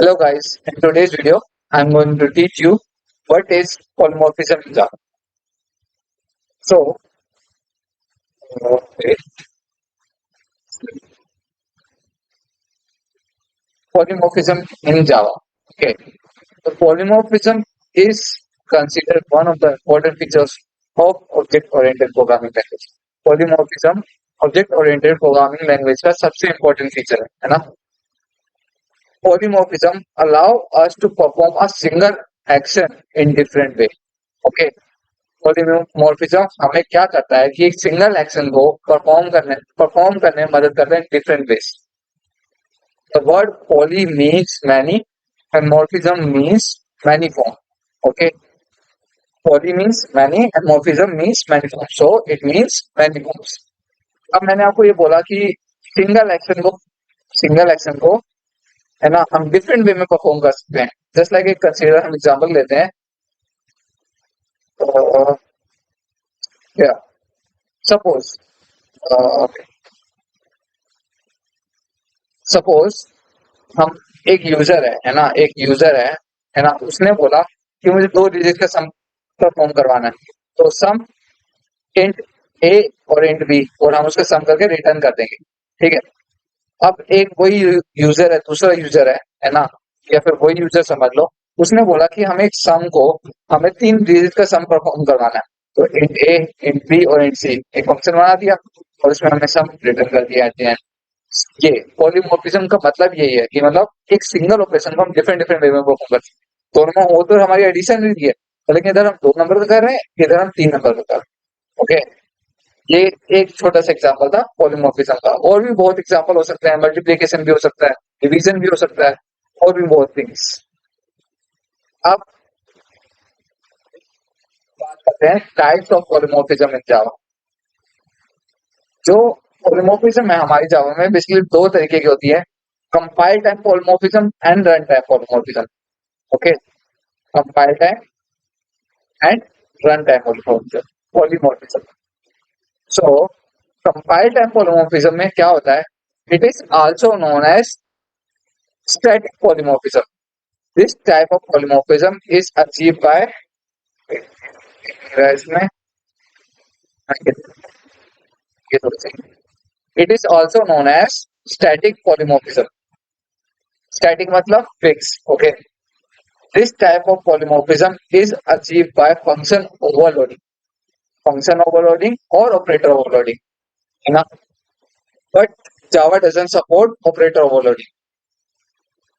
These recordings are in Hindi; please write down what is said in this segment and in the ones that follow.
Hello guys, in today's video, I'm going to teach you what is polymorphism in Java. So, okay, polymorphism in Java. Okay, the polymorphism is considered one of the important features of object-oriented programming language. Polymorphism object-oriented programming language का सबसे important feature है ना? Polymorphism allow us to perform a single action in different way. Okay, polymorphism हमें क्या करता है कि एक सिंगल एक्शन को परफॉर्म करने में मदद करता है different ways. The word poly means many and morphism means many form. Okay, poly means many and morphism means many form, so it means many forms. अब मैंने आपको ये बोला कि सिंगल एक्शन को है ना हम डिफरेंट वे में परफॉर्म कर सकते हैं. जस्ट लाइक एक कंसीडर हम एग्जांपल लेते हैं. सपोज सपोज हम एक यूजर है ना, एक यूजर है ना, उसने बोला कि मुझे 2 डिजिट का सम परफॉर्म करवाना है. तो सम इंट ए और इंट बी और हम उसका सम करके रिटर्न कर देंगे. ठीक है. अब एक वही यूजर है, दूसरा यूजर है ना, या फिर वही यूजर समझ लो, उसने बोला कि हमें एक सम को हमें 3 डिजिट का सम परफॉर्म करवाना है. तो इंट ए, इंट बी और इंट सी एक फंक्शन बना दिया और उसमें हमने सम रिटर्न कर दिया एट द एंड. ये पॉलीमॉर्फिज्म का मतलब यही है कि मतलब एक सिंगल ऑपरेशन को हम डिफरेंट डिफरेंट वे में परफॉर्म कर सकते हैं. दोनों में हो तो हमारी एडिशन भी है, लेकिन इधर हम 2 नंबर का कर रहे हैं, इधर हम 3 नंबर का कर रहे हैं. ओके, ये एक छोटा सा एग्जांपल था पॉलीमॉर्फिज्म का. और भी बहुत एग्जांपल हो सकते हैं. मल्टीप्लिकेशन भी हो सकता है, डिवीजन भी हो सकता है, और भी बहुत थिंग्स. अब बात करते हैं टाइप्स ऑफ पॉलीमॉर्फिज्म इन जावा. जो पॉलीमॉर्फिज्म है हमारी जावा में बेसिकली 2 तरीके की होती है. Compile time polymorphism and run time polymorphism. Okay, compile time and run time polymorphism. So compile time polymorphism में क्या होता है? It is also known as static polymorphism. This type of polymorphism is achieved by इसमें it is also known as static polymorphism. Static मतलब fixed. Okay, this type of polymorphism is achieved by function overloading or operator overloading, है ना. But Java doesn't support operator overloading.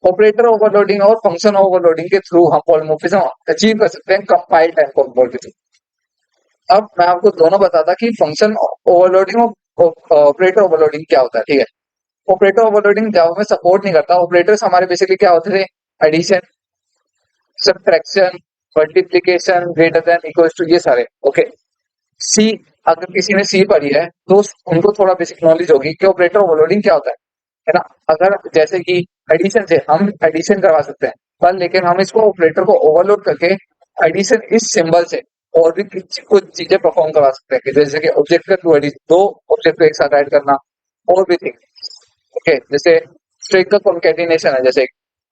Operator overloading और फंक्शन ओवरलोडिंग के थ्रू हम पॉलीमॉर्फिज्म अचीव कर सकते हैं कंपाइल टाइम पॉलीमॉर्फिज्म. अब मैं आपको दोनों बताता कि फंक्शन ओवरलोडिंग और ऑपरेटर ओवरलोडिंग क्या होता है. ठीक है, ऑपरेटर ओवरलोडिंग जावा में सपोर्ट नहीं करता. ऑपरेटर्स हमारे बेसिकली क्या होते थे? Addition, subtraction, multiplication, greater than, equal to, ये सारे. ओके, सी अगर किसी ने सी पढ़ी है तो उनको थोड़ा बेसिक नॉलेज होगी कि ऑपरेटर ओवरलोडिंग क्या होता है ना. अगर जैसे कि एडिशन से हम एडिशन करवा सकते हैं, पर लेकिन हम इसको ऑपरेटर को ओवरलोड करके एडिशन इस सिंबल से और भी कुछ चीजें परफॉर्म करवा सकते हैं, कि जैसे कि ऑब्जेक्ट का टू एडिट, 2 ऑब्जेक्ट को एक साथ ऐड करना, और भी थिंग. ओके, जैसे स्ट्रिंग का कॉन्केटिनेशन है, जैसे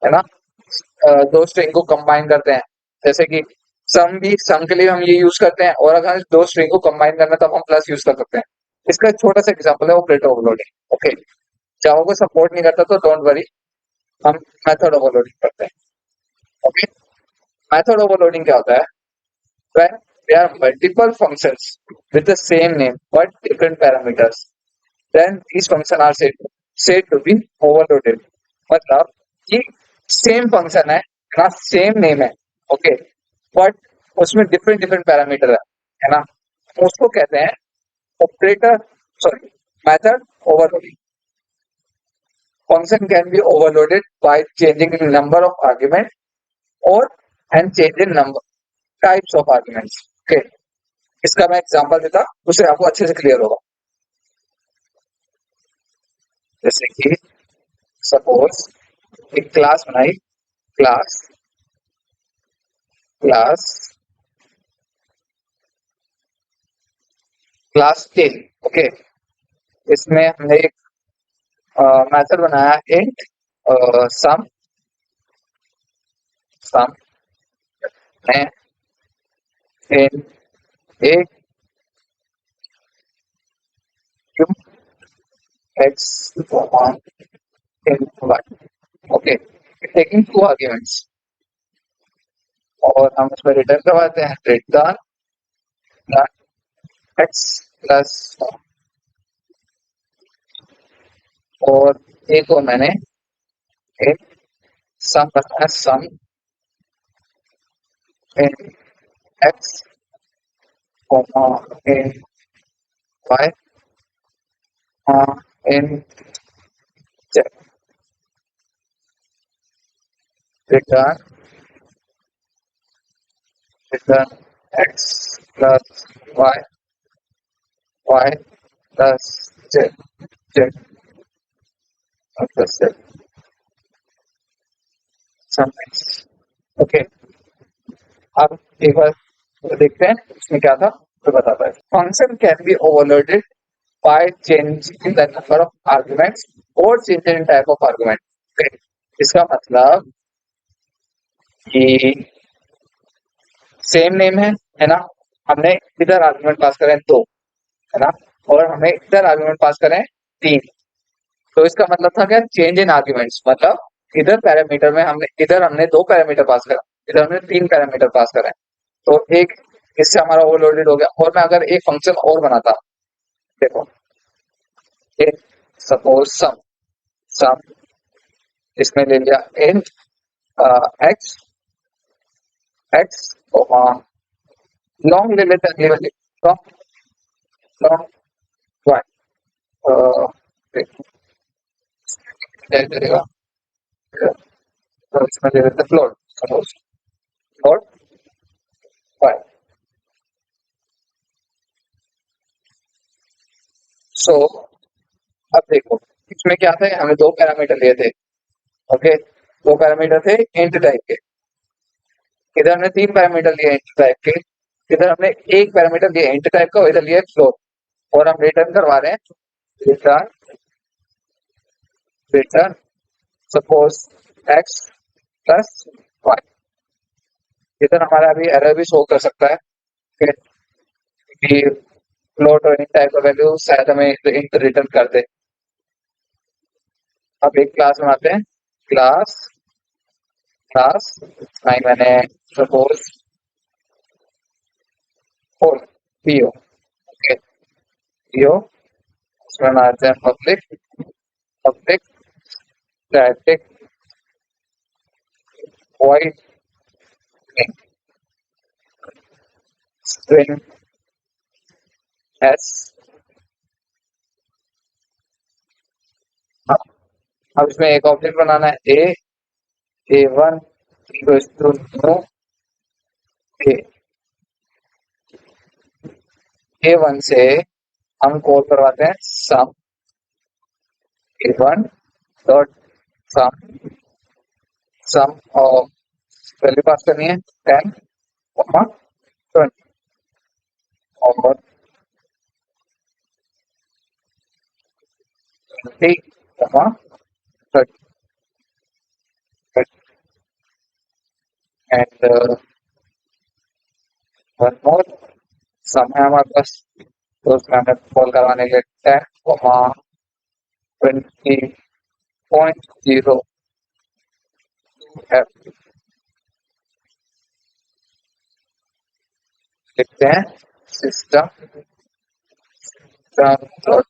है ना, 2 स्ट्रिंग को कंबाइन करते हैं. जैसे कि सम के लिए हम ये यूज करते हैं, और अगर 2 स्ट्रिंग को कंबाइन करना तब हम प्लस यूज कर सकते हैं. इसका एक छोटा सा एग्जांपल है ऑपरेटर ओवरलोडिंग. ओके, जावा को सपोर्ट नहीं करता तो डोंट वरी, हम मेथड ओवरलोडिंग करते हैं. ओके, मेथड ओवरलोडिंग क्या होता है? when there are multiple functions with the same name but different parameters, then these functions are said to be overloaded. मतलब कि सेम फंक्शन है ना, सेम नेम है. ओके, बट उसमें डिफरेंट डिफरेंट पैरामीटर है ना, उसको कहते हैं operator sorry method overloading. Function can be overloaded by changing the number of arguments or and changing number types of arguments. Okay, इसका मैं एग्जांपल देता, उससे आपको अच्छे से क्लियर होगा. जैसे कि सपोज एक क्लास बनाई, क्लास क्लास क्लास 10. ओके, इसमें हमने एक मेथड बनाया इंट सम सम है in A Q X in Y. Okay, taking two arguments और हम उसमें रिटर्न करवाते हैं रिटर्न एक्स प्लस और ए को मैंने एक सम बताया sum in X in Y in Z. Return return X plus Y Y plus Z Z plus Z sum X. Okay, अब एक बार देखते हैं इसमें क्या था तो बताता है. Function can be overloaded by changing the number of arguments और चेंजिंग टाइप ऑफ आर्गुमेंट. इसका मतलब कि सेम नेम है ना, हमने इधर आर्गुमेंट पास करें दो, है ना, और हमें इधर आर्गुमेंट पास करें तीन. तो इसका मतलब था क्या, चेंज इन आर्ग्यूमेंट्स, मतलब इधर पैरामीटर में हमने दो पैरामीटर पास करा, इधर हमने तीन पैरामीटर पास करा. तो एक इससे हमारा ओवरलोडेड हो गया. और मैं अगर एक फंक्शन और बनाता, देखो सपोज सम सम इसमें ले लिया इन एक्स एक्स लॉन्ग ले लेते हैं अगली वाली लॉन्ग वाई करेगा. तो इसमें ले लेते हैं फ्लोट सपोज फ्लोट वाई. सो अब देखो इसमें क्या था, हमें दो पैरामीटर लिए थे. ओके, दो पैरामीटर थे इंट टाइप के. इधर हमने तीन पैरामीटर लिए इंट टाइप के, इधर हमने एक पैरामीटर लिया इंट टाइप का और इधर लिया फ्लोट. और हम रिटर्न करवा रहे हैं return return suppose x plus y. इधर हमारा अभी एरर भी शो कर सकता है कि फ्लोट और इंट टाइप का वैल्यू शायद हमें इंट रिटर्न कर दे. अब एक क्लास बनाते हैं, क्लास क्लास नहीं मैंने suppose for PO. Okay, PO उसमें बनाते हैं public public static void string s. अब इसमें एक ऑब्जेक्ट बनाना है A one equals to new A. A one से हम कॉल करवाते हैं सम ए वन डॉट सम सम और वैल्यू पास करनी है 10 20 और 20 30 एंड वन मोर सम है हमारे पास. तो उसमें हमें कॉल करवाने के लिए 10 20.0 लिखते हैं system dot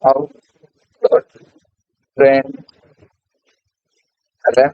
out dot print ln.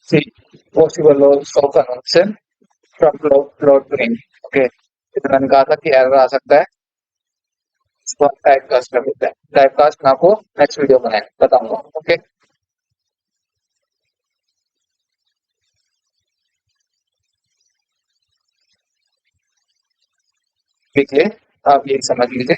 See possible loss of conversion from float to int. Okay, तो मैंने कहा था कि एरर आ सकता है, इसको टाइप कास्ट कर देते हैं। टाइप कास्ट मैं आपको नेक्स्ट वीडियो में बताऊंगा। ओके, देखिए आप ये समझ लीजिए।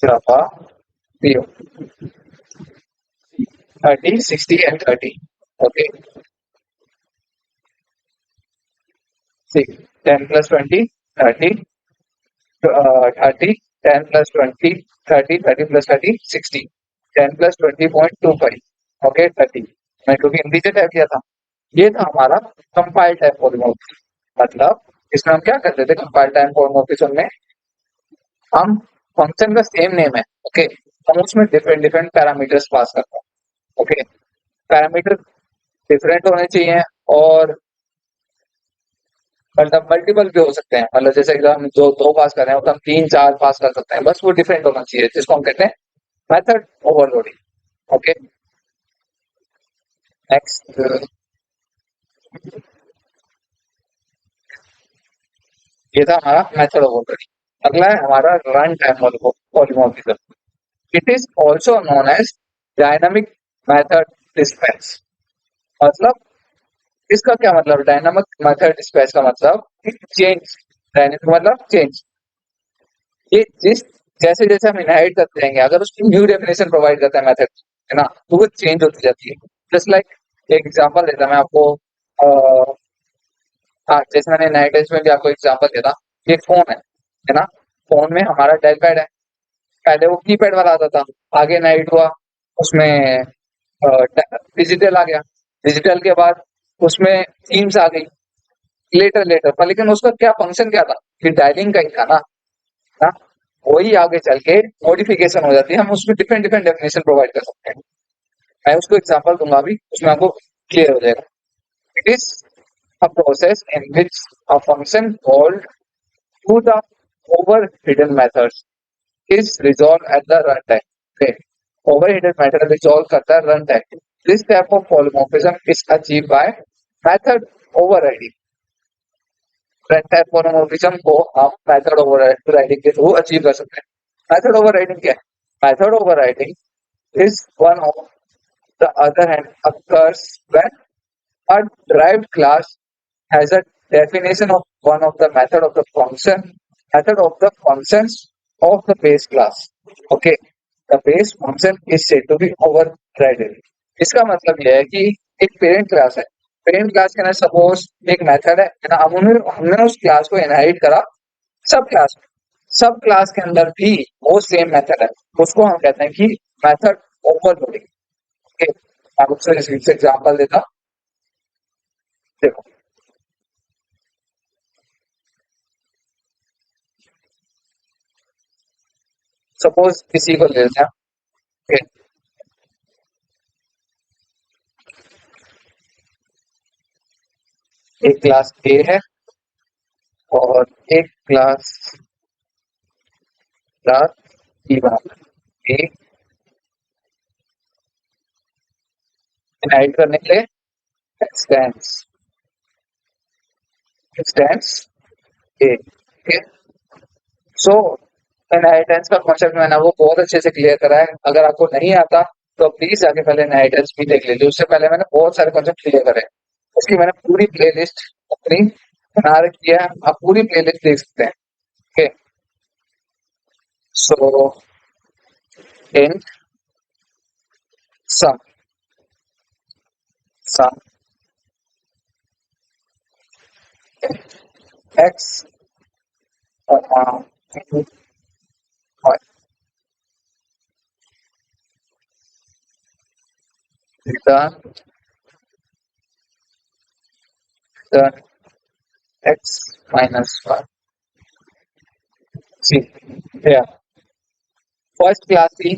Java, 0, 30, 60 and 30. Okay, see, 10 plus 20, 30, 30, 10 plus 20, 30, 30 plus 30, 60, 10 plus 20.25, okay 30। मैं क्योंकि इंटीजर टाइप किया था, ये था हमारा कंपाइल टाइप पॉलीमॉर्फिज्म। मतलब इसमें हम क्या करते थे, कंपाइल टाइप पॉलीमॉर्फिज्म में हम फंक्शन का सेम नेम है, ओके, हम उसमें डिफरेंट डिफरेंट पैरामीटर्स पास करते हैं। ओके, पैरामीटर डिफरेंट होने चाहिए और मतलब मल्टीपल भी हो सकते हैं। मतलब जैसे अगर हम जो दो पास कर रहे हैं तो हम तीन चार पास कर सकते हैं, बस वो डिफरेंट होना चाहिए, जिसको हम कहते हैं मेथड ओवरलोडिंग। ओके, नेक्स्ट, ये था हमारा मेथड ओवरलोडिंग। अगला है हमारा run time polymorphism. It is also known as dynamic method dispatch. मतलब इसका क्या मतलब, डायनामिक मेथड डिस्पैच का मतलब चेंज, डायनामिक मतलब चेंज। ये जिस जैसे जैसे हम इनहेरिट करते रहेंगे, अगर उसकी न्यू डेफिनेशन प्रोवाइड करता है मेथड, है ना, तो वो चेंज होती जाती है। जस्ट लाइक एक एग्जांपल देता मैं आपको। हाँ, जैसे मैंने इनहेरिटेंस में भी आपको एग्जांपल दिया था, ये फोन है ना, फोन में हमारा डायल पैड है, पहले वो कीपैड वाला आता था, आगे इनहेरिट हुआ, उसमें डिजिटल आ गया, डिजिटल के बाद उसमें थीम्स आ गई, लेटर लेटर पर, लेकिन उसका क्या फंक्शन क्या था, कि डायलिंग का ही था ना, वही आगे चल के मॉडिफिकेशन हो जाती है, हम उसमें डिफरेंट डिफरेंट डेफिनेशन प्रोवाइड कर सकते हैं। मैं उसको एग्जांपल दूंगा अभी, उसमें आपको क्लियर हो जाएगा। It is a process in which a function called to the overridden methods is resolve at the run time. Overridden method resolve करता है run time. This type of polymorphism is achieve by method overriding. Run type polymorphism को हम मेथड ओवरराइडिंग के थ्रू अचीव कर सकते हैं। मेथड ओवरराइडिंग क्या है? Method overriding is one on the other hand occurs when a derived class has a definition of one of the method of the functions of the base class. Okay, the base function is said to be overridden. इसका मतलब यह है कि एक पेरेंट क्लास है, पेरेंट क्लास के अंदर सपोज एक मेथड है ना, हमने उस क्लास को इनहेरिट करा सब क्लास में, सब क्लास के अंदर भी वो सेम मेथड है, उसको हम कहते हैं कि मेथड ओवरलोडिंग। ओके, मैं आपसे इस एग्जांपल देता, देखो सपोज किसी को ले लेते हैं। ओके, एक क्लास ए है और एक क्लास क्लास बी बना ए इनहेरिट करने के लिए एक्सटेंड्स एक्सटेंड्स ए। ओके, सो इनहेरिटेंस का कॉन्सेप्ट मैंने वो बहुत अच्छे से क्लियर करा है, अगर आपको नहीं आता तो प्लीज जाके पहले इनहेरिटेंस भी देख लीजिए, उससे पहले मैंने बहुत सारे कॉन्सेप्ट क्लियर करे, उसकी मैंने पूरी प्लेलिस्ट अपनी बना रखी है, आप पूरी प्लेलिस्ट देख सकते हैं। ओके, सो इन सम सम x return return x minus 1। See, yeah, first class थी,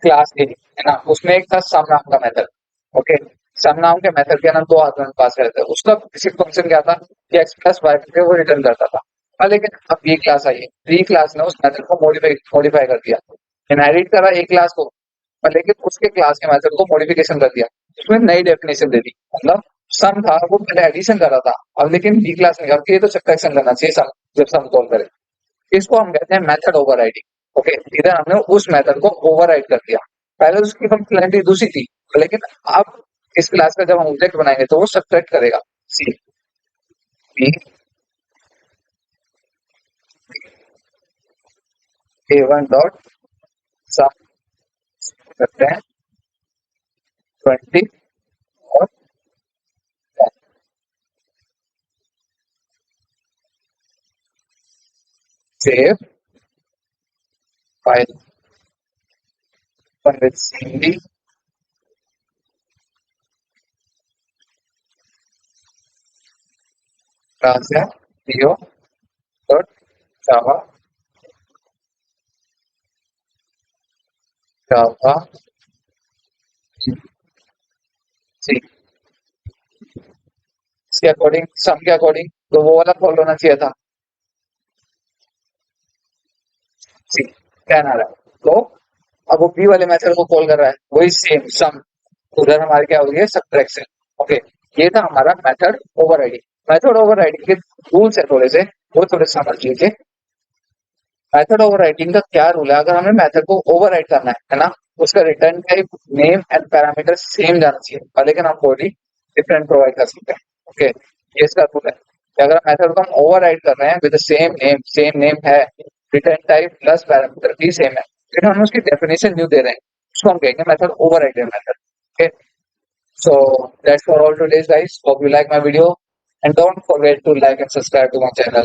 क्लास ए है ना, उसमें एक था सम नाम का मेथड। ओके, सम नाम के मेथड के ना दो आर्गुमेंट पास करते हैं, उसका बेसिक फंक्शन क्या था कि एक्स प्लस वाई करके वो रिटर्न करता था। लेकिन अब बी क्लास आई है, बी क्लास ने उस मेथड को मॉडिफाई कर दिया, इनहेरिट करा ए क्लास को, और लेकिन उसके क्लास के मेथड को मॉडिफिकेशन कर दिया, उसमें नई डेफिनेशन दे दी। मतलब सम था वो पहले एडिशन कर रहा था, अब लेकिन बी क्लास ने कहा कि ये तो सब्ट्रैक्शन करना चाहिए सम, जब सम कॉल करे। इसको हम कहते हैं मेथड ओवरराइडिंग। ओके, इधर हमने उस मेथड को ओवरराइड कर दिया। पहले उसकी फंक्शनैलिटी दूसरी थी, लेकिन अब इस क्लास का जब हम ऑब्जेक्ट बनाएंगे तो वो सब्ट्रैक्ट करेगा। C B A one dot sum करते हैं 20 और save file with C class है dio dot Java Java C, इसके अकॉर्डिंग सम के अकॉर्डिंग तो वो वाला फॉलो होना चाहिए था। सी 10 आ रहा है, तो अब वो बी वाले मेथड को कॉल कर रहा है, वही सेम सम, उधर हमारी क्या हो रही है सब्ट्रैक्शन। ओके, ये था हमारा मेथड ओवरराइडिंग। मेथड ओवरराइडिंग के रूल्स है थोड़े से, वो थोड़े समझ लीजिए। मेथड ओवरराइडिंग का क्या रूल है, अगर हमें मेथड को ओवरराइड करना है ना, उसका return type name and parameter same जाना चाहिए, और लेकिन हम बॉडी डिफरेंट प्रोवाइड कर सकते हैं। ओके, ये इसका रूल है कि अगर मेथड को हम ओवरराइड कर रहे हैं विद सेम नेम है, रिटर्न टाइप प्लस पैरामीटर भी सेम है, फिर हम उसकी डेफिनेशन न्यू दे रहे हैं, उसको हम कहेंगे method overridden method. Okay, so that's for all today's guys. Hope you like my video and don't forget to like and subscribe to my channel.